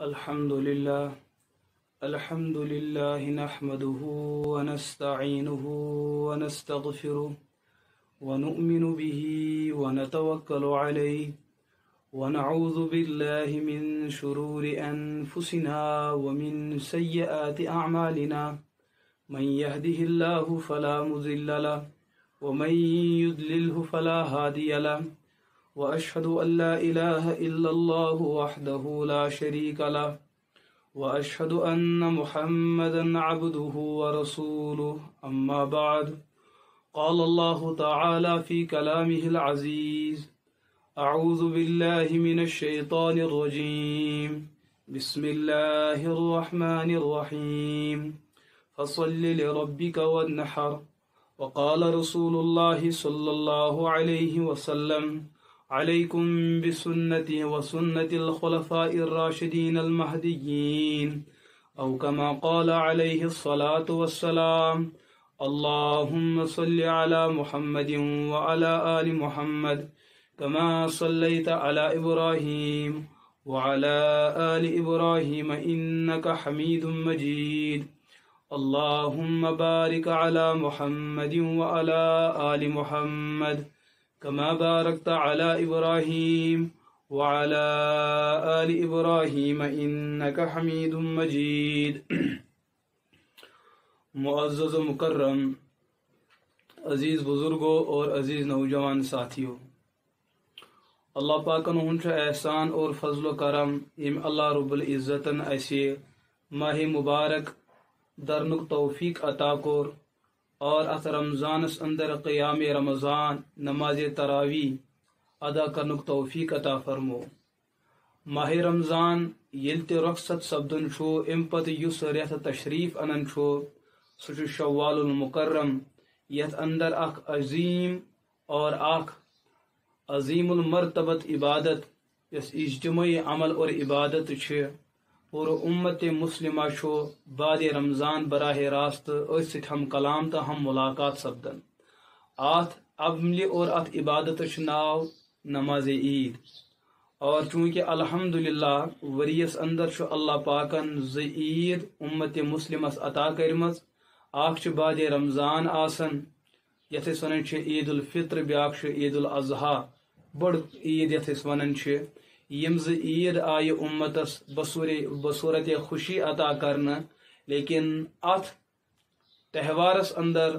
الحمد لله نحمده ونستعينه ونستغفره ونؤمن به ونتوكل عليه ونعوذ بالله من شرور أنفسنا ومن سيئات أعمالنا من يهده الله فلا مضل له ومن يضلله فلا هادي له وأشهد أن لا إله إلا الله وحده لا شريك له وأشهد أن محمدا عبده ورسوله أما بعد قال الله تعالى في كلامه العزيز أعوذ بالله من الشيطان الرجيم بسم الله الرحمن الرحيم فصل لربك وانحر وقال رسول الله صلى الله عليه وسلم عليكم بسنتي وسنة الخلفاء الراشدين المهديين أو كما قال عليه الصلاة والسلام اللهم صل على محمد وعلى آل محمد كما صليت على إبراهيم وعلى آل إبراهيم إنك حميد مجيد اللهم بارك على محمد وعلى آل محمد كما باركت على إبراهيم وعلى آل إبراهيم إنك حميد مجيد معزز و مکرم عزیز بزرگوں اور عزیز نوجوان ساتھیوں، اللہ پاکن ہنچ احسان اور فضل و کرم یم اللہ رب العزتن اسی ماہ مبارک درنک توفیق عطا کور اور ات رمضانس اندر قیام رمضان نماز تراویح ادا کرنک توفیق عطا فرمو۔ ماہ رمضان یل تہ رخصت سپدن چھو ام پتہ یس ریت تشریف انن چھو سہ چھو شوال المکرم، یت اندر اخ عظیم اور اخ عظیم المرتبت عبادت یس اجتماعی عمل اور عبادت چھ پور امت مسلمہ چھو بعد رمضان براہ راست ست ہم کلام تا ہم ملاقات سپدن۔ آت عمل اور ات عبادت ناو نماز عید، اور چونکہ الحمدللہ وریس اندر چھو اللہ پاکن ز عید امت مسلمس عطا کرمز، اخ چھ بعد رمضان آسن یت اس ونن چھ عید الفطر، بیاکھ چھ عید الاضحیٰ، بڑ عید یت اس ونن چھ۔ یم ز عید آئی امتس بصورت خوشی عطا کرنا، لیکن ات تہوارس اندر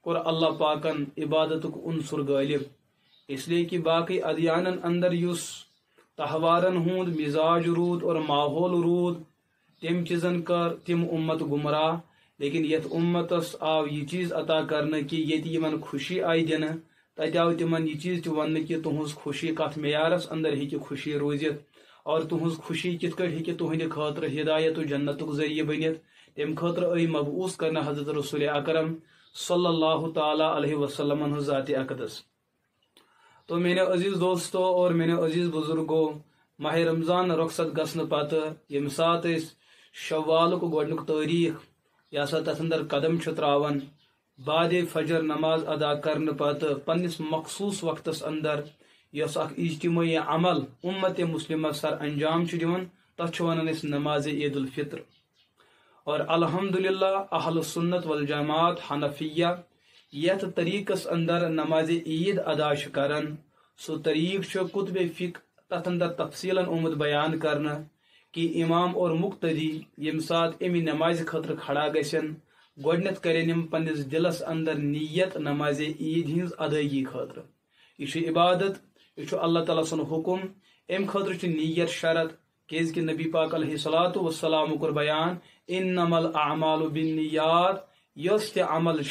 کور اللہ پاکن عبادت عنصر غالب، اس لیے کہ باقی ادیانن اندر یس تہوارن ہند مزاج رود اور ماحول رود تم چیزن کر تم امت گمراہ، لیکن یت امتس آو یہ چیز عطا کرنا کہ یت یمن خوشی آئی دن تت آو تمن یہ چیز ون کہ تہذ خوشی کت معیارس اندر ہیکہ خوشی روزت، اور تہذ خوشی کت کٹ ہیکہ تہند خاطر ہدایت و جنت ذریعہ بنت۔ تم خاطر آئی مبعوث کرنا حضرت رسول اکرم صلی اللہ تعالی علیہ وسلم ذات اقدس۔ تو میرے عزیز دوستوں اور میرے عزیز بزرگوں، ماہ رمضان رخصت گھن پتہ یم سات شوال کو گۄڈنیُک تاریخ یہ سا تتھ اندر قدم تراون بعد فجر نماز ادا کرنے پتہ پنس مخصوص وقتس اندر یس اخ اجتماعی عمل امت مسلمہ سر انجام دِوان، تتھ ونان اس نماز عید الفطر۔ اور الحمدللہ اہل سنت والجماعت حنفیہ یت طریقس اندر نماز عید ادا کرن، سو طریق کتب فقہ تتھ اندر تفصیلا آمد بیان کرنا کہ امام اور مقتدی یم سات امی نماز خاطر کھڑا گژھن گۄڈنیتھ کرن یم پنس دلس اندر نیت نماز عید ہز ادائیگی خاطر۔ یہ عبادت، یہ اللہ تعالیٰ سن حکم، ام خاطر نیت شرط، کیاز کہ نبی پاک علیہ الصلوۃ والسلام کور بیان انما الاعمال بالنیات، یس تہ عمل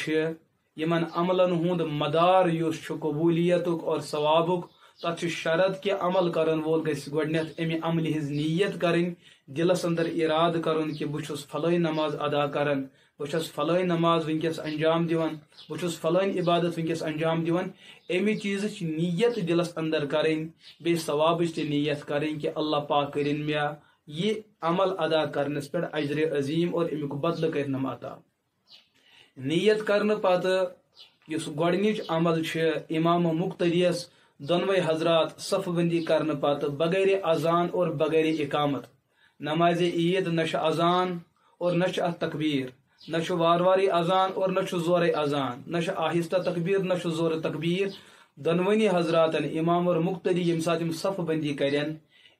یمن عملن ہند مدار یس قبولیتک اور ثوابک، تت شرط کہ عمل کرن وول گژھِ گۄڈنیتھ امی عمل ہز نیت کرن، دلس اندر اراد کرن کہ بہٕ فلٲنۍ نماز ادا کران، بہٕ فلٲنۍ نماز ونکس انجام دِوان، بہٕ فلٲنۍ عبادت ونکس انجام دِوان، امی چیزچ نیت دلس اندر کرن، بیٚیہِ ثوابٕچ تہِ نیت کرن کہ اللہ پاک کرن مےٚ یہ عمل ادا کرنس پٮ۪ٹھ اجر عظیم اور امیُک بدلہٕ کرنم عطا۔ نیت کرنے پتہ یس گۄڈنِچ عمل امام مقتدیس دونوے حضرات صف بندی کرنے پتہ بغیر اذان اور بغیر اقامت نماز عید نش اذان اور نش تکبیر، نش وار اذان اور نش زور اذان، نش آہستہ تکبیر نش زور تکبیر. دونونی حضراتن امام اور مقتدی یم سات صف بندی کرن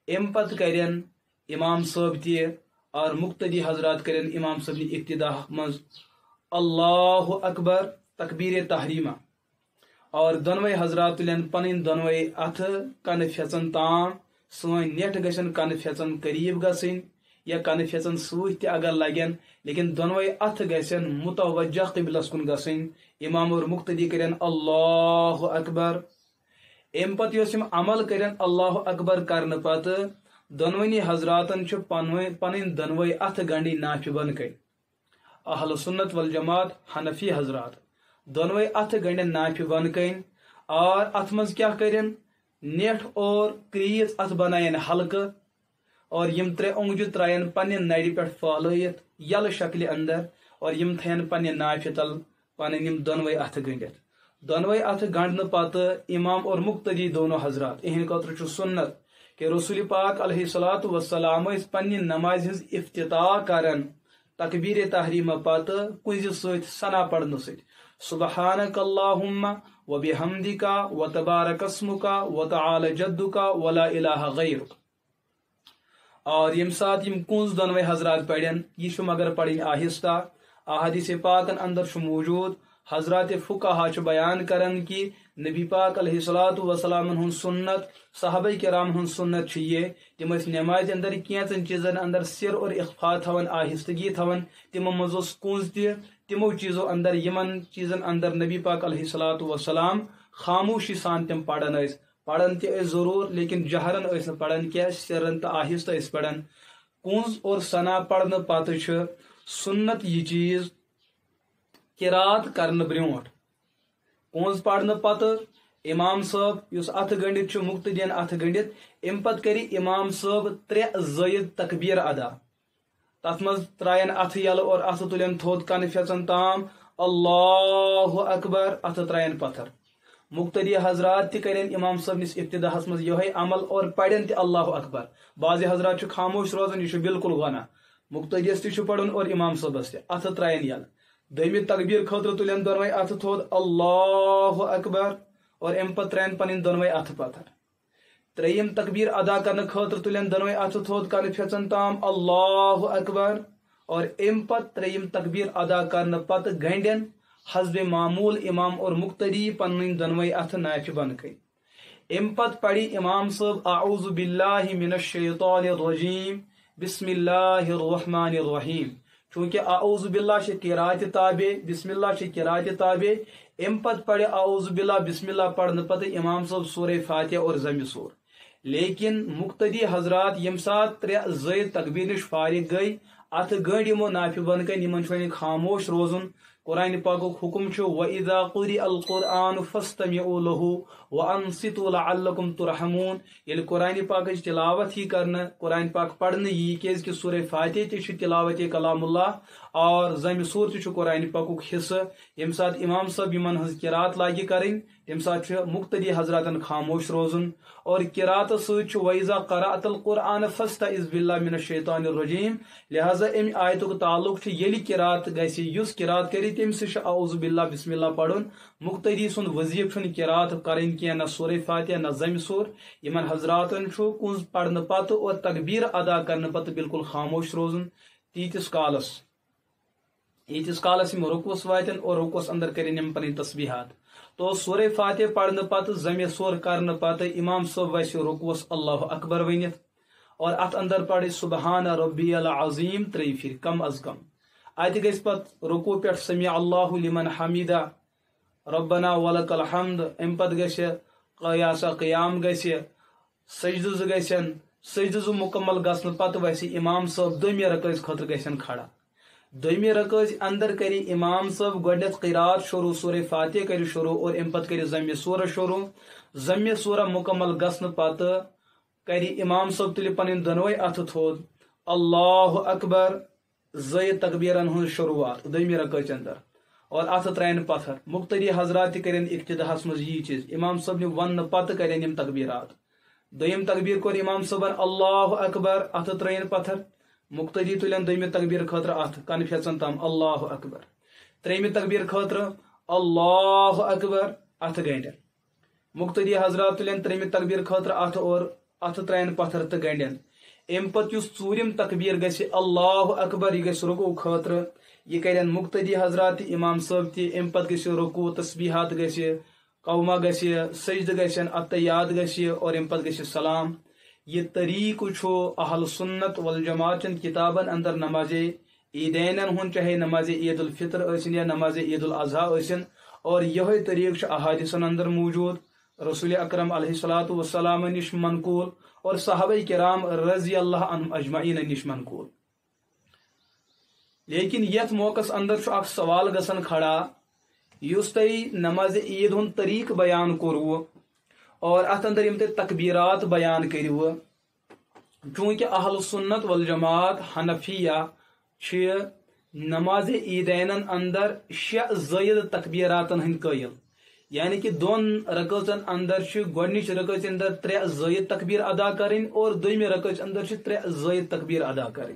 ام پت کرن امام صاحب تہ اور مقتدی حضرات کرن امام صاحب نی ابتدا مز اللہ اکبر تکبیر تحریمہ، اور دونوے حضرات تلین پن دونوے اتھ کن پھیچن تام، سن نیٹ گھن کن پھیچن قریب گھن یا کن پھیچن ست اگر لگن، لیکن دونوے اتھ گھن متوجہ قبلس کن گھن. امام اور مقتدی کرن اللہ اکبر. ام پتہ یس عمل کرن اللہ اکبر کرنے پتہ دونونی حضراتن پن دونوے اتھ گنڈی نافہ بن کن. اہل سنت والجماعت حنفی حضرات دونوے اتھ گنڈن نافہ بن کن، اور ات مز کیا کرن نیٹ اور کریز ات بنائن حلقہ، اور یم ترے اونگجہ ترائن پنہ نڑی پہ پھہلائت یل شکل اندر، اور یم تھین پنہ نافہ تل پن یم دونوے اتھ گنڈت. دونوے اتھ گنڈنے پتہ امام اور مقتدی دونوں حضرات اہند خاطر سنت کہ رسول پاک علیہ الصلوۃ والسلام پنہ نماز ہز افتتاح کرن تکبیر تحریمہ پتہ کنز ست ثنا پڑھنے ست سبحانک اللہم وبحمدک وتبارک اسمک وتعالی جدک ولا الہ غیرک. اور یم سات یم کنز دونوے حضرات پڑھن یہ مگر پڑھن آہستہ. احادیث پاکن اندر موجود حضرات فقہا بیان کرن کہ نبی پاک علیہ الصلوۃ والسلام ہن سنت صحابہ کرام ہن سنت یہ تم نماز اندر کینچن چیزن اندر سر اور اخفا تھون آہستگی تھون تمو مز کنز تمو چیزوں اندر یمن چیزن اندر نبی پاک علیہ الصلوۃ والسلام خاموشی سان تم پڑھن تہ ضرور، لیکن جہرن اس پڑھن کیا سرن تو آہستہ اس پڑھن. کنز اور ثنا پڑھنے پتہ سنت یہ چیز قرات کرنے برونٹ کنز پڑھنے پتہ امام صاحب اس اتھ گنڈت مقتدین اتھ گنڈت ام پتہ کری امام صاحب 3 زائد تکبیر ادا، تت مز ترائن اتھ یل اور اتھ تلین تھود کن پھیچن تام اللہ اکبر اتھ ترائن پتھر. مقتدی حضرات تہ کرن امام صاحب نس ابتداس مز یہ عمل اور پڑھن تہ اللہ اکبر. بعض حضرات خاموش روزان یہ بالکل غنا، مقتدیس تہ پڑھن اور امام صاحبس تہ اتھ ترائن یل. دویمہ تکبیر خاطر تلین دونوے اتھ تھود اللہ اکبر اور ام پتہ ترائن پن دونوے اتھ پتھر. تریم تکبیر ادا کرنے خاطر تلین دونوے اتھ تھود کن پھیچن تام اللہ اکبر، اور ام پتہ تریم تکبیر ادا کرنے پتہ گنڈن حسب معمول امام اور مقتدی پن دونوے اتھ نافہ بن کن. ام پتہ پڑھی امام صاحب اعوذ باللہ من الشیطان الرجیم بسم اللہ الرحمن الرحیم. چونکہ اعوذ باللہ سے قرات تابع، بسم اللہ سے قرات تابع. ام پتہ پڑھے اعوذ باللہ بسم اللہ پڑھنے پتہ امام صاحب سورہ فاتحہ اور ضم سور. لیکن مقتدی حضرات یم سات 3 زائد تکبیر نش فارغ گئی اتھ گنڈ یمو نافہ بن کن یمن چھ خاموش روزن. قرآن پاکُک حکم چھُ وَإِذَا قُرِئَ الْقُرْآنُ فَاسْتَمِعُوا لَهُ وَأَنصِتُوا لَعَلَّكُمْ تُرْحَمُونَ. ییٚلہِ قرآن پاکٕچ تلاوت ہی کرنہٕ قرآن پاک پڑھنہٕ یی کیازِ کہ سورہ فاتحہ تہِ چھُ تلاوت کلام اللہ اور ضم سور تہِ چھُ قرآن پاکُک حصہٕ. ییٚمہِ ساتہٕ امام صٲب یمن ہٕنٛز قرات لاگہِ کرٕنۍ تمہِ ساتہٕ چھُ مقتدی حضراتن خاموش روزُن. اور قرات سۭتۍ چھُ وَإِذَا قَرَأْتَ الْقُرْآنَ فَاسْتَعِذْ بِاللَّهِ مِنَ الشَّيْطَانِ الرَّجِيمِ. لہذا امہِ آیتُک تعلق چھُ ییٚلہِ قرات گژھِ یُس قرات کرِ تٔمِس چھُ اعوذ باللہ بسم اللہ پڑھن. مقتدی سند وظیف چھُنہٕ قرات کرٕنۍ کینٛہہ نہ سورہ فاتحہ نہ ضم سور. یمن حضراتن چھُ کنز پڑھنہٕ پتہٕ اور تکبیر ادا کرنہٕ پتہٕ بالکل خاموش روزُن تیٖتِس کالس ییٖتِس کالس یِم رُکوس واتن اور رُکوس اندر کرن یِم پنٕنۍ تسبیحات. تو سورہ فاتحہ پڑھنہٕ پتہٕ ضم سور کرنہٕ پتہٕ امام صٲب وسہِ رُکوس اللہ اکبر ؤنِتھ اور اتھ اندر پڑھِ سبحان ربی العظیم 3 پھر کم از کم. اتہ گژھِ پتہٕ رُکوع پٮ۪ٹھ سمع اللہ لمن حمیدہ ربنا ولک الحمد. امہ پتہٕ گژھِ سا قیام گژھِ سجدٕ 2 گژھن. سجدٕ 2 مکمل گژھنہٕ پتہٕ وسہِ امام صٲب دویمہِ رکٲژ خٲطرٕ گژھن کھڑا. دویمہِ رکٲژ اندر کری امام صٲب گۄڈنیتھ قرات شروع سورہ فاتحہ کر شروع اور امہ پتہٕ کر ضم سورہ شروع. ضم سورہ مکمل گژھنہٕ پتہٕ کری امام صٲب تُلہِ پنٕنۍ دۄنوے اتھٕ تھوٚد اللہ اکبر زائد تکبیرن ہن شروعات دویمہِ رکٲژ اندر اور اتھ ترائن پتھر. مقتدی حضرات تہِ کرن ابتداہس مز یی چیز امام صٲب نہِ وننہٕ پتہٕ کرن یم تکبیرات. دویم تکبیر کور امام صبن اللہ اکبر ات ترین پتھر مقتدی تلن دویمہ تکبیر خاطر ات کن پھیژن تام اللہ اکبر تریمہ تکبیر خاطر اللہ اکبر ات گنڈن مقتدی حضرات تلن تریمہ تکبیر خاطر ات اور ات ترین پتھر تو گنڈن ام پت یس ژورم تکبیر گژھِ اللہ اکبر یہ گژھِ رکوع خاطر یہ کرن مقتدی حضرات امام صاحب تہ ام پت گژھِ رکوع تسبیحات گژھِ قوما گژھِ سجدہ گژھن اتحیات گژھِ اور ام پت گژھِ سلام یہ طریقہ چھو اہل سنت والجماعت چن کتابن اندر نماز عیدین ہن چاہے نماز عید الفطر ٲسِن یا نماز عید الاضحیٰ ٲسِن اور یہ طریقہ چھ احادیثن اندر موجود رسول اکرم علیہ الصلوۃ والسلام نش منقول اور صحابہ کرام رضی اللہ عنہم اجمعین نش منقول لیکن یت موقع اندر چھ اخ سوال گژھان کھڑا یس تئی نماز عید ہن طریق بیان کوٚروٕ اور ات اندر یم تکبیرات بیان کریو چونکہ اہل سنت والجماعت حنفیہ چھ نماز عیدین اندر 6 زائد تکبیراتن ہند قائل یعنی کہ دون رکعتن اندر گۄڈنِچ رکعت اندر 3 زائد تکبیر ادا کریں اور دویمہ رکعت اندر 3 زائد تکبیر ادا کریں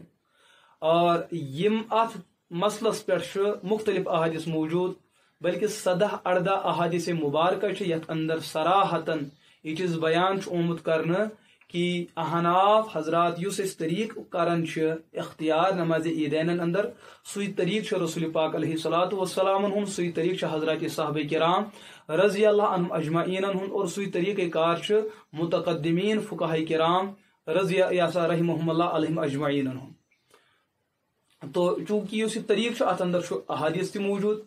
اور یم ات مسلس پہ مختلف احادیث موجود بلکہ 17-18 احادیث مبارکہ یت اندر صراحتن یہ چیز بیان آمت کرنا کہ احناف حضرات یس اس طریق کران اختیار نماز عیدین اندر سوی طریق رسول پاک علیہ الصلوۃ والسلام ہند سوی طریق حضرات صحابہ کرام رضی اللہ عنہم اجمعین ہند اور سوی طریقہ کار متقدمین فقہاء کرام رضی رحمہم اللہ علیہم اجمعین ہند تو چونکہ اس طریق ات اندر احادیث تہ موجود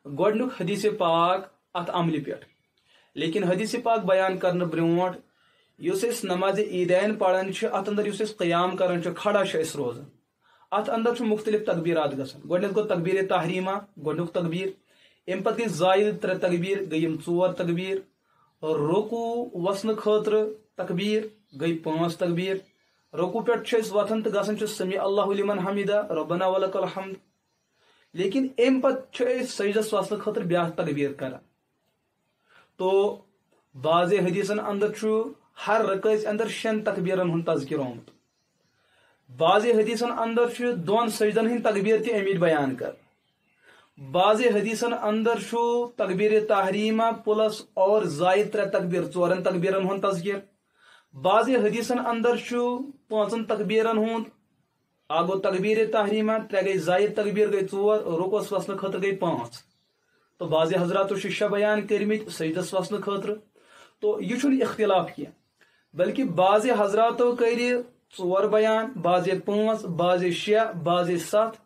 گۄڈنیُک حدیث پاک ات عمل پہ لیکن حدیث پاک بیان کرنے برونٹ اس نماز عیدین پڑھان ات اندر اس قیام کران کھڑا اس روزان ات اندر مختلف تکبیرات گژھان گۄڈنیتھ گو تکبیر تحریمہ گۄڈنیُک تکبیر ام پتہ گئی زائد 3 تکبیر گئی 4 تکبیر رکوع وسن خاطر تکبیر گئی 5 تکبیر رکوع پہ وتھان تو گژھان سمیع اللہ لمن حمدہ ربنا ولک الحمد لیکن ام پتہ سجدس وسن خاطر بیاکھ تکبیر کران تو بعض حدیثن اندر ہر رکعت اندر 6 تکبیرن ہند تذکر آمت بعض حدیثن اندر 2 سجدن ہند تکبیر تہ امید بیان کر بعض حدیثن اندر تکبیر تحریمہ پلس اور زائد 3 تکبیر 4 تکبیرن ہند تذکر بعض حدیثن اندر 5 تکبیرن ہند آگو تکبیر تحریمہ 3 گئی زائد تکبیر گئی 4 رکوعس وسن خاطر گئی 5 تو بعض حضرات شیشہ بیان کرمت سجدس وسن خاطر تو یہ اختلاف کیا بلکہ بعض حضرات کر 4 بیان بعض 5 بعض 6 بعض 7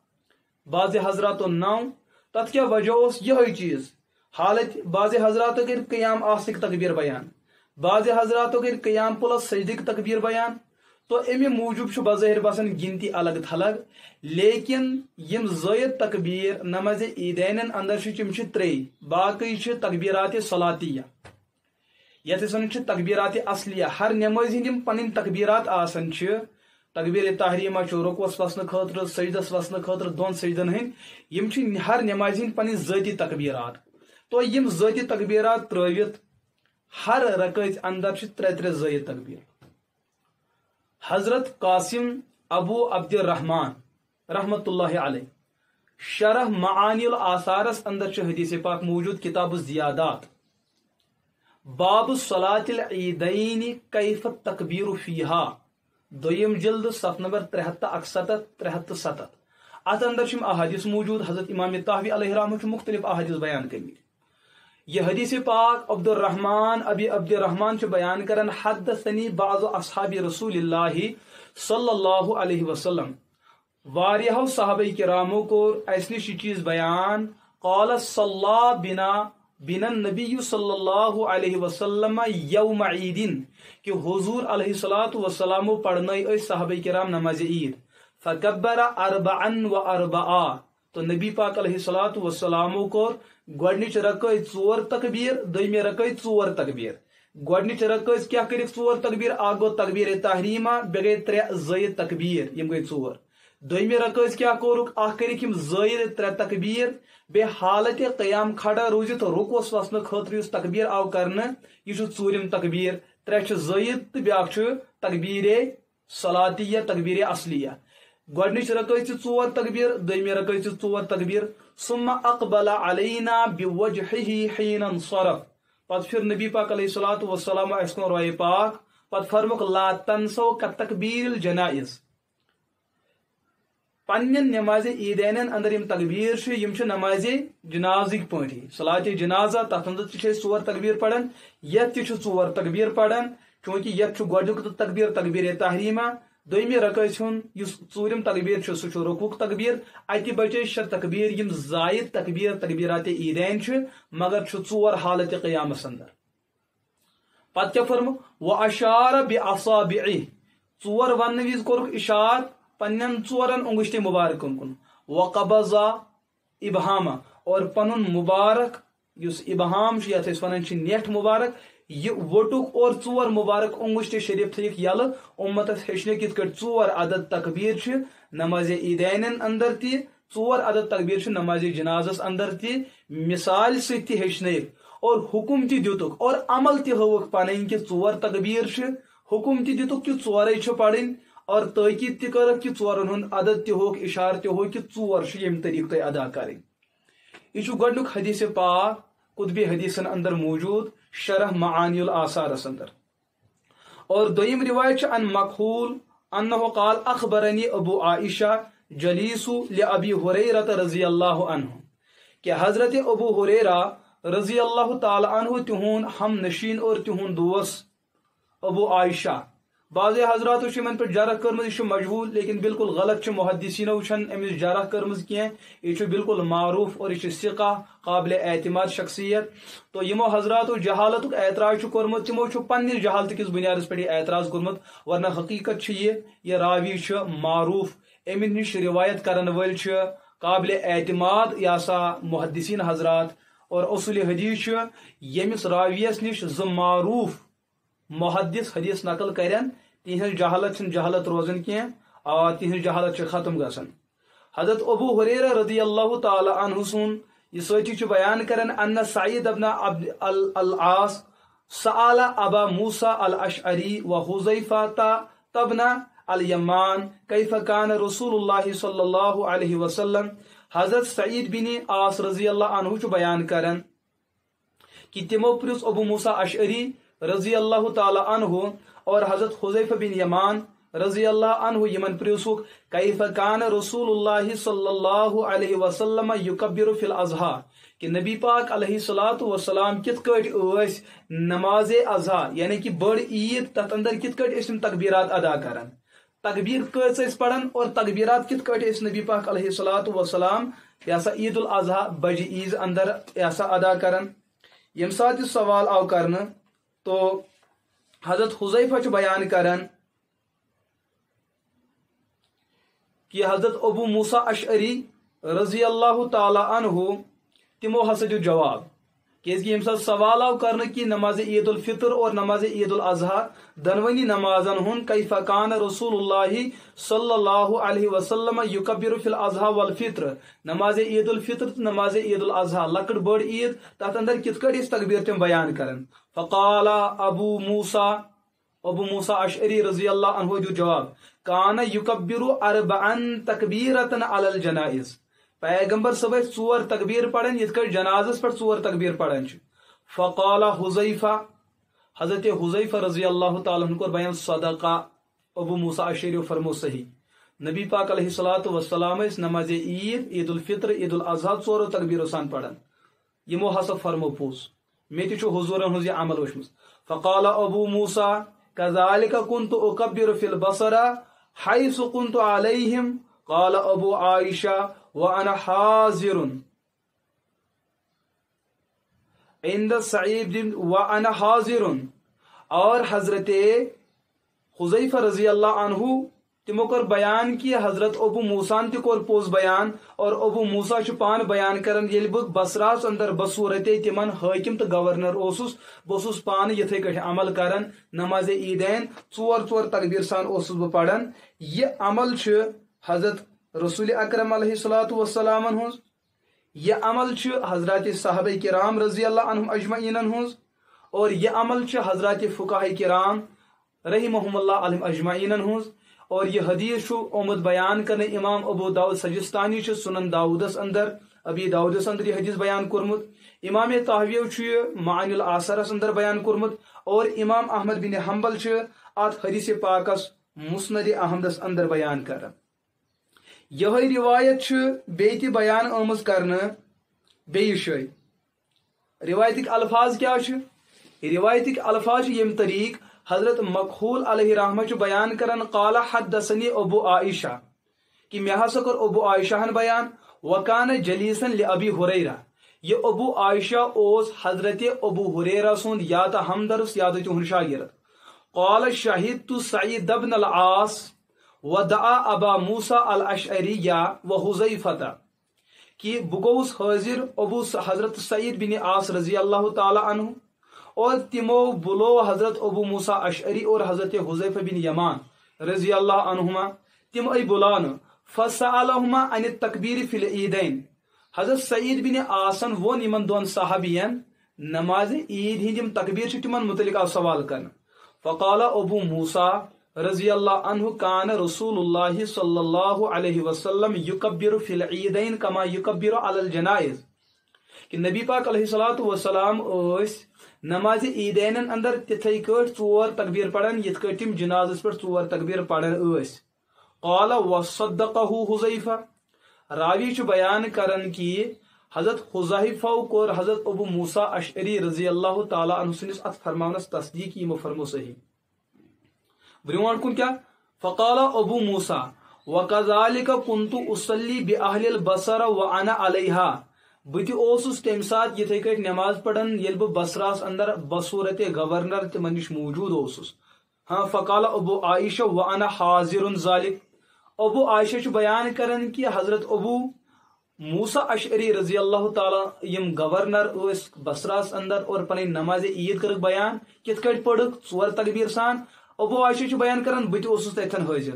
بعض حضرات 9 تت کیا وجہ اس یہ چیز حالت بعض حضرات کر قیام آسک تکبیر بیان بعض حضرات کر قیام پلس سجدک تکبیر بیان تو امی موجود بظاہر باسان گنتی الگ تھلگ لیکن یم زائد تکبیر نماز عیدین اندر تم 3 باقی تکبیرات صلاتیہ یت تکبیرات اصلیہ ہر نماز ہند پن تکبیرات آسان تکبیر تحریمہ رکوعس وسن خاطر سجدس وسن خاطر 2 سجدن ہند ہر نماز ہند پن ذاتی تکبیرات تو یم ذاتی تکبیرات ترٲوِتھ ہر رکعت اندر 3 زائد تکبیر حضرت قاسم ابو عبد الرحمن رحمت اللہ علیہ شرح معانی الاثارس اندر حدیث پاک موجود کتاب الزیادات باب صلاة العیدین کیف التکبیر فیہا دویم جلد صف نمبر 361 370 ات اندر احادیث موجود حضرت امام طحاوی علیہ رحمۃ مختلف احادیث بیان کرمت یہ حدیث پاک عبد الرحمن ابی عبد الرحمن بیان کرن حدثنی بعض اصحاب رسول اللہ صلی اللہ علیہ وسلم واریہ صحابہ کرامو کو ایسنی چیز بیان قال صلی بنا النبی صلی اللہ علیہ وسلم یوم عیدین کہ حضور علیہ الصلوۃ والسلام پڑھنائی صحابہ کرام نماز عید فکبر 4 تو نبی پاک علیہ الصلوۃ والسلام کو گۄڈنِچ رکعت 4 تکبیر دویمہ رکعت 4 تکبیر گۄڈنِچ رکعت کیا کر 4 تکبیر اکھ گو تکبیر تحریمہ بے گئی 3 زائد تکبیر یم گئی 4 دویمہ رکعت کیا کورک اکھ کرک یم زائد 3 تکبیر بے حالت قیام کھڑا روزت رکوعس وسن خاطر اس تکبیر آو کرنا یہ 4م تکبیر ترے زائد تو بیاکھ تکبیر صلاتیہ تکبیر اصلیہ گۄڈنِچ رکٲژ ژور تکبیر دویمہِ رکٲژ ژور تکبیر ثم اقبل علینا بوجهه حين انصرف پتہ پھر نبی پاک علیہ الصلوۃ والسلام اس کو روئے پاک پتہ فرموک لا تنسوا کتکبیر الجنائز پنن نماز عیدین اندر یم تکبیر یم نماز جنازک پٲٹھی صلاۃ جنازہ تتھ اندر تہ ژور تکبیر پڑھن یت تہ ژور تکبیر پڑھن چونکہ یت گۄڈنیُک تکبیر تکبیر تحریمہ دویمہِ رکٲژ ہُنٛد یُس ژوٗرِم تکبیر سُہ چھُ رکوٗک تکبیر اتہِ بچے شےٚ تکبیر یم زائد تکبیر تکبیرات عیدین مگر چھُ ژور حالت قیامس اندر پتہ کیا فرمو واشار باصابعه ژور وننہٕ وِزِ کوٚرُکھ اشار پنن ژورن انگشتِ مبارکن کن وقبض ابہامہ اور پنن مبارک یُس ابہام یتھ أسۍ ونان چھِ نیٹھ مبارک یہ وٹُک اور ژور مبارک انگشت شریف تھیک یل امتس ہیچنے کت کٹ ژور عدد تکبیر نماز عیدین اندر تہ ژور عدد تکبیر نماز جنازس اندر تہ مثال ست ہیچن اور حکم تہ دتک اور عمل تہ ہوک پن کہ ژور تکبیر حکم تہ دتک کہ ژورے پڑھن اور تاکید تہ کرک کہ ژورن ہند عدد تہ ہوک اشار تہ ہو کہ ژور یم طریقہ تہ ادا کریں یہ گۄڈنیُک حدیث پاک قطبی حدیثن اندر موجود شرح معانی الاثار اندر اور دویم روایت عن مکحول انه قال اخبرنی ابو عائشہ جلیس لابی ہریرہ رضی اللہ عنہ کہ حضرت ابو ہریرہ رضی اللہ تعالی عنہ تہون ہم نشین اور تہون دوست ابو عائشہ بعض حضرات من پہ جرح کرمز یہ مجہول لیکن بالکل غلط محدثینو امس جرح کرمز کی یہ بالکل معروف اور یہ ثقہ قابل اعتماد شخصیت تو یمو حضرات جہالت اعتراض کورمت تمو پنہ جہالت کس بنیادس پہ اعتراض کورمت ورنہ حقیقت یہ راوی معروف امن نش روایت کرن ول قابل اعتماد یا سا محدثین حضرات اور اصول حدیث یمس راویس نش معروف محدث حدیث نقل کرن تہذ جہالت روزن کی تہذ جہالت ختم گژھن حضرت ابو ہریرہ رضی اللہ تعالی عنہ سن یہ ساتھی بیان کرن ان سعید ابن عبد العاص سأل ابا موسى الاشعری وحذیفہ تبن الیمان کیف کان رسول اللہ صلی اللہ علیہ وسلم حضرت سعید بن عاص رضی اللہ عنہ بیان کرن کہ تمو پرس ابو موسیٰ اشعری رضی اللہ تعالی عنہ اور حضرت حذیفہ بن یمان رضی اللہ عنہ یمن پریسوک کیف کان رسول اللہ صلی اللہ علیہ وسلم یکبر فی الاضحیٰ کہ نبی پاک علیہ الصلوۃ والسلام کت کٹ اس نماز اضحیٰ یعنی کہ بڑ عید تت اندر کت کٹ اس تکبیرات ادا کرن تکبیر کت اس پڑھن اور تکبیرات کت کٹ اس نبی پاک علیہ الصلوۃ والسلام یاسا عید الاضحیٰ بج عیز اندر یاسا ادا کرن یم سات سوال آو کرن تو حضرت حذیفہ بیان کرن کہ حضرت ابو موسیٰ اشعری رضی اللہ تعالی عنہ تمو ہسا دیو جواب کہ یم سات سوال آو کرن کہ نماز عید الفطر اور نماز عید الاضحیٰ دنونی نمازن ہن کیف کان رسول اللہ صلی اللہ علیہ وسلم یکبر فی الاضحیٰ والفطر نماز عید الفطر نماز عید الاضحیٰ لکڑ بڑ عید تات اندر کت کٹ اس تکبیر تم بیان کرن فقال ابو موسیٰ اشعری رضی اللہ عنہ دیو جواب کان یکبر اربعا تکبیرتا علی الجنائز پیغمبر صبح ژور تکبیر پڑھن یت کٹ جنازس پر ژور تکبیر پڑھن فقال حذیفہ حضرت حذیفہ رضی اللہ تعالی عنہ کو بیان صدقہ ابو موسیٰ اشعری فرمو صحیح نبی پاک علیہ الصلوۃ والسلام اس نماز عید الفطر عید الاضحیٰ ژور تکبیر سان پڑھن یمو ہسا فرمو پوز میں تہ حضورن ہز عمل وچھمس فقال ابو موسیٰ كذلك كنت اكبر في البصرة حيث كنت عليهم قال ابو عائشة وانا حاضر عند سعید وانا حاضر اور حضرت حذیفہ رضی اللہ عنہ تمو کر بیان کی حضرت ابو موسیٰ تہ کور پوز بیان اور ابو موسیٰ پان بیان کرن یل بہ بصراس اندر بصورت تمن حاکم تو گورنر اوسس بہس پان یتھے کٹ عمل کرن نماز عیدین ژور تکبیر سان اوسس بہ پڑھن یہ عمل حضرت رسول اکرم علیہ الصلوۃ والسلام ہنز یہ عمل حضرات صحابہ کرام رضی اللہ عنہم اجمعین ہنز اور یہ عمل حضرات فقہاء کرام رحمہم اللہ علیہم اجمعین ہنز اور یہ حدیث آمد بیان کرنے امام ابو داؤد سجستانی سنن داؤدس اندر ابی داؤدس اندر یہ حدیث بیان کورمت امام طحاوی معانی الاثرس اندر بیان کورمت اور امام احمد بن حنبل ات حدیث پاکس مسند احمدس اندر بیان کرن یہ روایت بیت بیان آمز کرنے بیس جائے روایتک الفاظ کیا روایتک الفاظ یم طریق حضرت مکحول علیہ رحمہ بیان کرن قال حدثنی ابو عائشہ کہ میں ہسا کر ابو عائشہ ہن بیان وکان جلیسن لابی ہریرہ یہ ابو عائشہ اوس حضرت ابو ہریرہ سند یا تا ہمدرس یا تہن شاگرد قال شہدت سعید بن العاص ودعا ابا موسیٰ الاشعری وحذیفہ کہ بگوس حاضر ابو حضرت سعید بن عاص رضی اللہ تعالی عنہ اور تمو بلو حضرت ابو موسیٰ اشعری اور حضرت حذیفہ بن یمان رضی اللہ عنہما تم ای بلان فسألہما عن التکبیر فی العیدین حضرت سعید بن عاصن وہ یمن دون صحابین نماز عید ہندیم تکبیر تمن متعلق سوال کرن فقال ابو موسیٰ رضی اللہ عنہ کان رسول اللہ صلی اللہ علیہ وسلم یکبر فی العیدین کما یکبر علی الجنائز کہ نبی پاک علیہ الصلوۃ والسلام اس نماز عیدین اندر تتھے کٹ ژور تکبیر پڑھن یت کٹ تم جنازس پر ژور تکبیر پڑھن اس قال وصدقہ حذیفہ راوی چھ بیان کرن کی حضرت حذیفہ کو حضرت ابو موسیٰ اشعری رضی اللہ تعالی عنہ سنس ات فرمانس تصدیق یہ فرمو صحیح برون کن کیا فقال ابو موسیٰ وکذالک کنت اصلی باہل البصرہ وانا علیہا بت اوسس تم سات یتھے کٹ نماز پڑھن یل بہ بصراس اندر بصورت گورنر تمن نش موجود اوسس ہاں فقال ابو عائشہ وانا حاضر ذالک ابو عائشہ چھ بیان کرن کہ حضرت ابو موسیٰ اشعری رضی اللہ تعالی یم گورنر اس بصراس اندر اور پنن نماز عید کرک بیان کت کٹ پڑھک ژور تکبیر سان ابو عائشہ چھ بیان کرن بت اوسس تتھن حاضر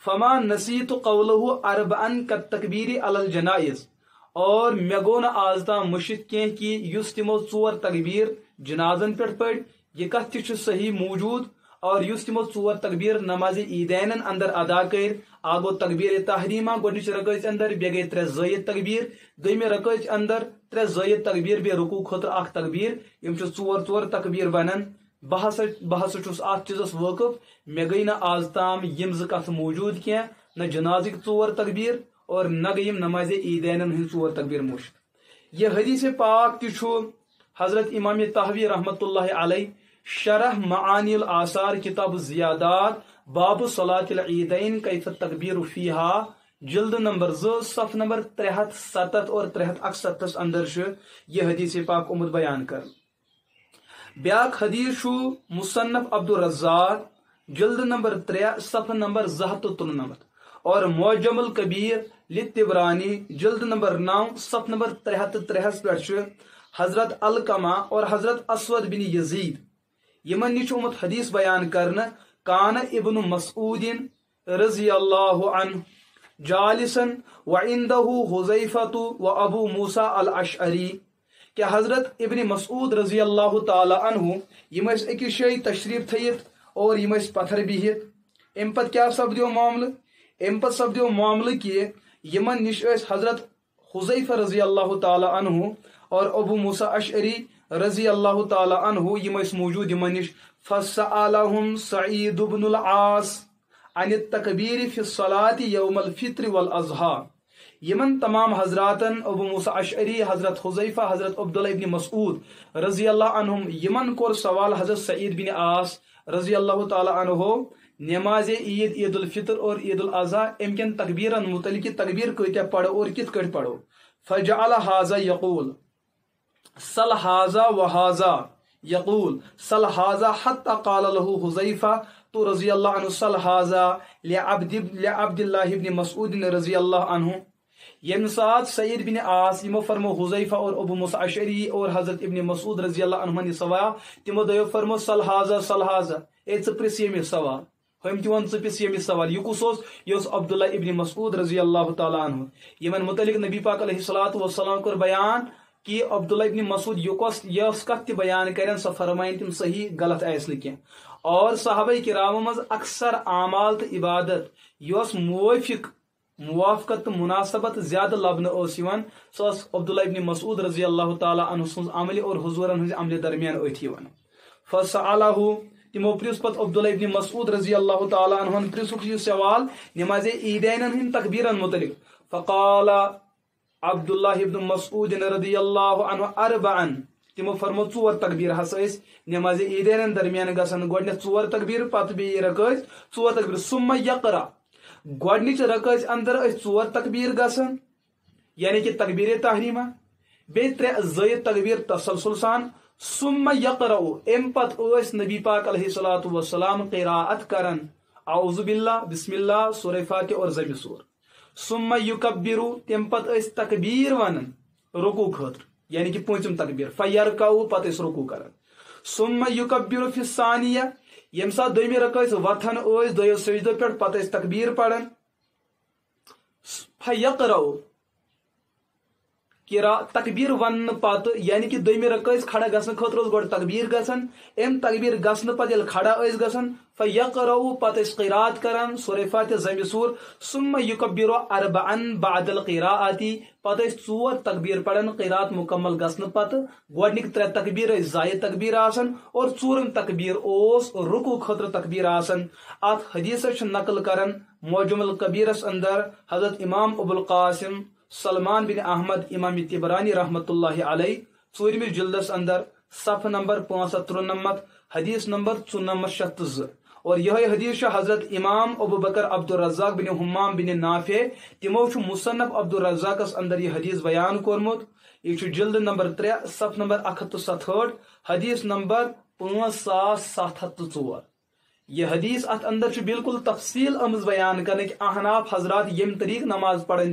فما نسیت قوله اربعا کالتکبیر علی الجنائز اور مے گو نا آز تام مشت کی کہ یس تمو ژور تکبیر جنازن پہ پڑ یہ کت تہ صحیح موجود اور یس تمو ژور تکبیر نماز عیدین اندر ادا کر آگو تکبیر تحریمہ گۄڈنِچ رکعت اندر بے گئی 3 زائد تکبیر دویمہ رکعت اندر 3 زائد تکبیر بے رکوع خاطر اخ تکبیر یم چھ ژور تکبیر بنن بہ ہسا چھس ات چیزس واقف مے گئی نا آز تام یم ز کت موجود کی نہ جنازک 4 تکبیر اور نہ گیم نماز عیدین ہند 4 تکبیر مشت یہ حدیث پاک تہ حضرت امام طحاوی رحمۃ اللہ علیہ شرح معانی الاثار کتاب زیادات باب صلاۃ العیدین کیف التکبیر فیہا جلد نمبر 2 صف نمبر 367 اور 368 اندر یہ حدیث پاک امت بیان کر بیاک حدیث مصنف عبد الرزاق جلد نمبر 3 صف نمبر 293 اور معجم الکبیر للطبرانی جلد نمبر 9 صف نمبر 73 پہ حضرت علقمہ اور حضرت اسود بن یزید یمن نش آمت حدیث بیان کرنا کان ابن مسعود رضی اللہ عنہ جالسا وعندہ حذیفۃ و ابو موسیٰ الاشعری کہ حضرت ابن مسعود رضی اللہ تعالی عنہ یم اکس جائے تشریف تھیت اور یم پتھر بہت ام پتہ کیا سپدیو معاملہ ام پتہ سپدیو معاملہ کہ یمن نش حضرت حذیفہ رضی اللہ تعالی عنہ اور ابو موسیٰ اشعری رضی اللہ تعالی عنہ یم موجود یمن نش فسألهم سعید بن العاص عن التکبیر فی الصلاة یوم الفطر والاضحى یمن تمام حضراتن ابو موسیٰ اشعری حضرت حذیفہ حضرت عبداللہ ابن مسعود رضی اللہ عنہم یمن کور سوال حضرت سعید بن عاص رضی اللہ تعالی عنہ نماز عید عید الفطر اور عید الاضحى ام کن تکبیرن متعلق تکبیر کتیا پڑھو اور کت کٹ پڑھو فجعل هذا یقول سل هذا وهذا یقول سل هذا حتى قال له حذیفہ تو رضی اللہ عنہ سل هذا لعبد اللہ بن مسعود رضی اللہ عنہ یم ساتھ سعید بن عاص یمو فرمو حذیفہ اور ابو موسیٰ اشعری اور حضرت ابن مسعود رضی اللہ عنہ نے سوایا تمو دیو فرمو سل هذا اے ژپرس یمی سوال ہم تون ژپس یمی سوال یہ کس یہ عبداللہ ابن مسعود رضی اللہ تعالی عنہ یمن متعلق نبی پاک علیہ الصلوۃ والسلام کر بیان کہ عبداللہ ابن مسعود یس کت بیان کرن سو فرمائن تم صحیح غلط ایس کی اور صحابہ کرام مز اکثر اعمال تو عبادت یس موافقت تو مناسبت زیادہ لبن سو عبداللہ ابن مسعود رضی اللہ تعالیٰ عنہ سن عمل اور حضورن ہز عمل درمیان اتھی فسألہ تمو پرس پت عبداللہ ابن مسعود رضی اللہ تعالیٰ عنہ پرسک یہ سوال نماز عیدین ہند تکبیرن متعلق فقال عبداللہ ابن مسعود رضی اللہ عنہ اربعن تمو فرمو ژور تکبیر ہسا نماز عیدین درمیان گسن گۄڈنیتھ ژور تکبیر پتہ بیٚیہِ رکٲژ ژور تکبیر ثم یقرا گۄڈنِچ رکٲژ اندر ژور تکبیر گسن یعنی کہ تکبیر تحریمہ بیٚیہِ ترٛےٚ زٲیِد تکبیر تسلسل سان ثم یقرا ام پت نبی پاک علیہ الصلوۃ والسلام قراءت کرن اعوذ باللہ بسم اللہ سورہ فاتحہ اور ضم سور ثم یکبر تم پت تکبیر ونن رکوع خاطر یعنی کہ پونچم تکبیر فیرکعو پت رکوع کرن ثم یکبر فی الثانیہ یم سات دویمہ رکعت وتھن دویو سجدو پہ پت تکبیر پڑھن فیقرأ تکبیر ون پت یعنی کہ دویمہ رکعت کھڑا گھن خاطر گۄڈٕ تکبیر گژھان ام تکبیر گژھنہٕ پتہٕ ییٚلہِ کھڑا ٲسۍ گژھان فیقرأ پتہٕ ٲسۍ قرات کران سورہ فاتحہ ضم سور ثم یکبر اربعن بعد القراءۃ پتہٕ ٲسۍ ژور تکبیر پڑھان قرات مکمل گژھنہٕ پتہٕ گۄڈنِکۍ ترٛےٚ تکبیر ٲسۍ زایِد تکبیر آسان اور ژوٗرِم تکبیر اوس رکوع خٲطرٕ تکبیر آسان اتھ حدیثس چھُ نقل کران معجم الکبیرس اندر حضرت امام ابو القاسم سلمان بن احمد امام طبرانی رحمۃ اللہ علیہ ژوٗرمِس جلدس اندر صفحہ نمبر 593 حدیث نمبر 9402 اور یہ حدیث حضرت امام ابو بکر عبد الرزاق بن حمام بن نافع تمو مصنف عبد الرزاقس اندر یہ حدیث بیان کورمت یہ جلد نمبر 3 صفحہ نمبر 167 حدیث نمبر 5704 یہ حدیث ات اندر بالکل تفصیل امز بیان کرنے کہ احناف حضرات یم طریق نماز پڑھن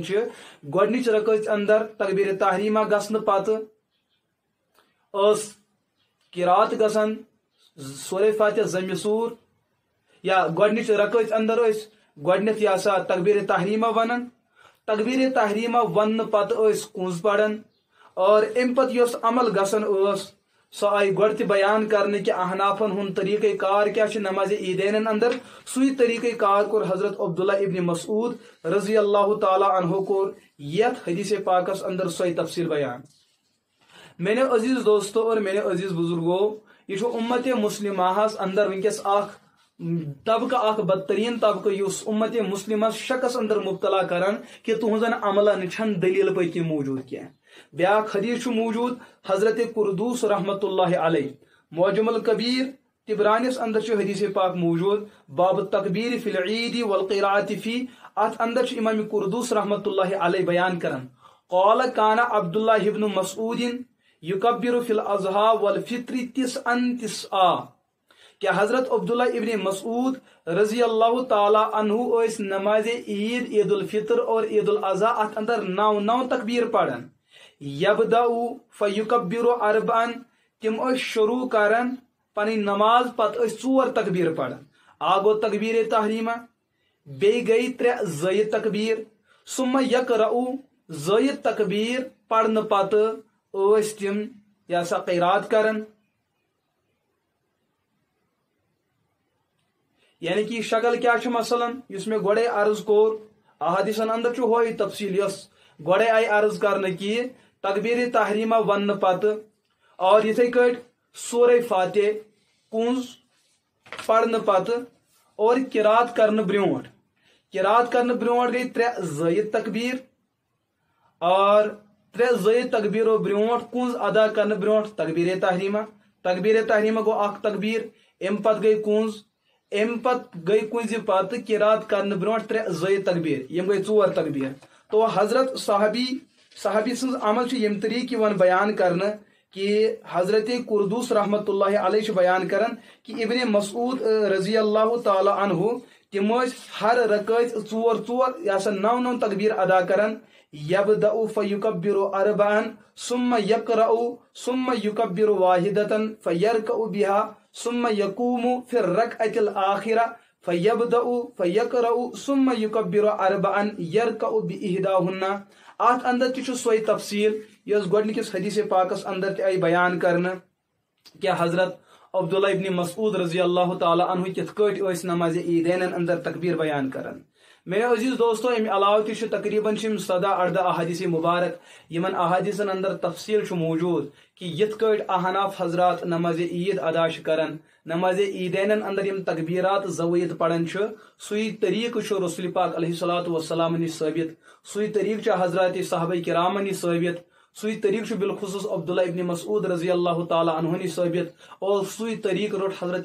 گۄڈنِچ رکعت اندر تکبیر تحریمہ گژھنہٕ پتہٕ ٲس قرات گژھان سورہ فاتحہ ضم سور یا گۄڈنِچ رکعت اندر گۄڈنیتھ یہ سا تکبیر تحریمہ ونان تکبیر تحریمہ ون پتہٕ کنز پڑھان اور ام پتہٕ یۄس عمل گژھان سو آئی گۄڈٕ تہِ بیان کرنے کہ احنافن ہند طریقہ کار کیا نماز عیدین اندر سُے طریقہ کار کور حضرت عبداللہ ابن مسعود رضی اللہ تعالیٰ عنہ کور یت حدیث پاکس اندر سوئی تفصیل بیان میرے عزیز دوستو اور میرے عزیز بزرگو یہ امت مسلمہ اندر ونکس طبقہ بدترین طبقہ اس امت مسلمہ شکس اندر مبتلا کران کہ تہذن عملن چھن دلیل پتہ موجود کی بیاکھ حدیث موجود حضرت قردوس رحمت اللہ علیہ معجم الکبیر طبرانیس اندر حدیث پاک موجود باب تکبیر فی العید والقراءۃ فی ات اندر امام قردوس رحمت اللہ علیہ بیان کرن قال کان عبداللہ ابن مسعود یکبر فی الاضحیٰ والفطر تسعا کہ حضرت عبداللہ ابن مسعود رضی اللہ تعالی عنہ نماز عید عید الفطر اور عید الاضحیٰ ات اندر 9 تکبیر پڑھن یبدأ فیکبر اربعن تم شروع کرن پنی نماز پت 4 تکبیر پڑھن آگو تکبیر تحریمہ بی گئی 3 زائد تکبیر ثم یقرأ زائد تکبیر پڑھن پت تم یا سا قرات کرن یعنی کہ شکل کیا مثلا اس میں گوڑے عرض کور احادیثن اندر ہوئی تفصیل یس گوڑے آئی عرض کرنے کی تکبیر تحریمہ ون پت اور یتھے کٹ سورہ فاتح کنز پڑھن پت اور قرات کرن برونٹ گئی 3 زائد تکبیر اور 3 زائد تکبیر برونٹ کنز ادا کرن برونٹ تکبیر تحریمہ گو 1 تکبیر ام پت گئی کنز ام پت گئی کنز پت قرات کرن برونٹ 3 زائد تکبیر یم گئی 4 تکبیر تو حضرت صحابی سن عمل یم طریق ون بیان کرنا کہ حضرت قردوس رحمت اللہ علیہ بیان کرن کہ ابن مسعود رضی اللہ تعالی عنہ تم ہر رکعت 4 یا سا 9 تکبیر ادا کرن یبدأ فیکبر اربعن ثم یقرأ ثم یکبر واحدة فیرکع بها ثم یقوم فی الرکعۃ الآخرہ فَيَبْدَأُ فَيَقْرَأُ ثُمَّ يُكَبِّرُ أَرْبَعًا يَرْكَعُ بِإِحْدَاهُنَّ. ات اندر تہ سوئی تفصیل یس گۄڈنِکِس حدیث پاکس اندر تہ آئی بیان کرنا کہ حضرت عبداللہ ابن مسعود رضی اللہ تعالی عنہ کت کٹ اس نماز عیدین اندر تکبیر بیان کرن. میرے عزیز دوستو ام علاوہ تہ تقریباً 17-18 احادیث مبارک یمن احادیثن اندر تفصیل موجود کہ یت کٹ احناف حضرات نماز عید ادا کرن. نماز عیدین اندر یم تکبیرات زوید پڑھن سوئی طریقہ رسول پاک علیہ الصلوۃ والسلام نش ثابت، سوئی طریقہ حضرات صحابہ کرام نش ثابت، سوئی طریقہ بالخصوص عبداللہ ابن مسعود رضی اللہ تعالی عنہ نش ثابت، اور سوئی طریق روٹ حضرت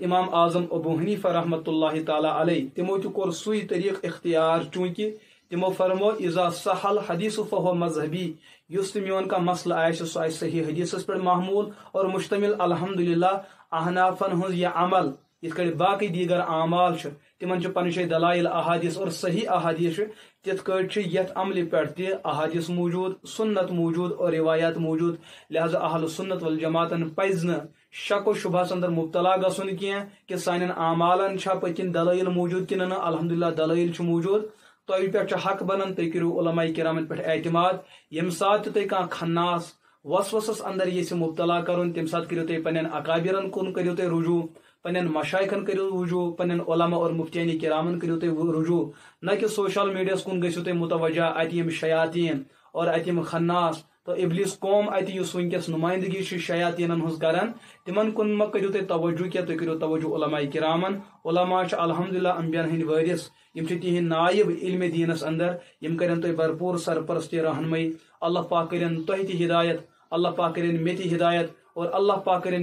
امام اعظم ابو حنیفہ رحمۃ اللہ تعالی علیہ. تمو تہ کور سوئی طریق اختیار چونکہ تمو فرمو اذا صح الحدیث فهو مذہبی. یس تہ میون کا مسئلہ آسہ سہ آسہ صحیح حدیثس پر محمول اور مشتمل الحمدللہ احنافن ہز یہ عمل یت کڑ باقی دیگر اعمال تمن پن جائے دلائل احادیث اور صحیح احادیث تت کٹ یت عمل پہ تہ احادیث موجود، سنت موجود اور روایات موجود. لہذا اہل سنت والجماعتن پز نہ شک و شبہس اندر مبتلا گھن کی کہ سان اعمالن چھا پتن دلائل موجود کن نا. الحمدللہ دلائل موجود. تہ پہ حق بنان تھی کرو علماء کرامن پہ اعتماد. یم سات تھی کھانا کھناس وسوسس اندر یہ مبتلا کرن تم سات کرو تھی پنن اکابرن کن کرو تھی رجوع، پنن مشائخن کرو رجوع، پنن علماء اور مفتیان کرامن کرو تھی رجوع، نہ کہ سوشل میڈیا کن گھو تھی متوجہ. ات یم شیاطین اور ات یم خناس تو ابلیس قوم ات اس ونکس نمائندگی شیاطینن ہز کران تمن کن مہ کرو تھی توجہ کی تھی کرو توجہ علماء کرامن. علماء الحمدللہ انبیاء ہند وارث، یم تہند نائب علم دینس اندر، یم کرن تہ بھرپور سرپرستی رہنمائی. اللہ پاک کرن تہ تہ ہدایت، اللہ پاک کرن مے تہ ہدایت، اور اللہ پاک کرن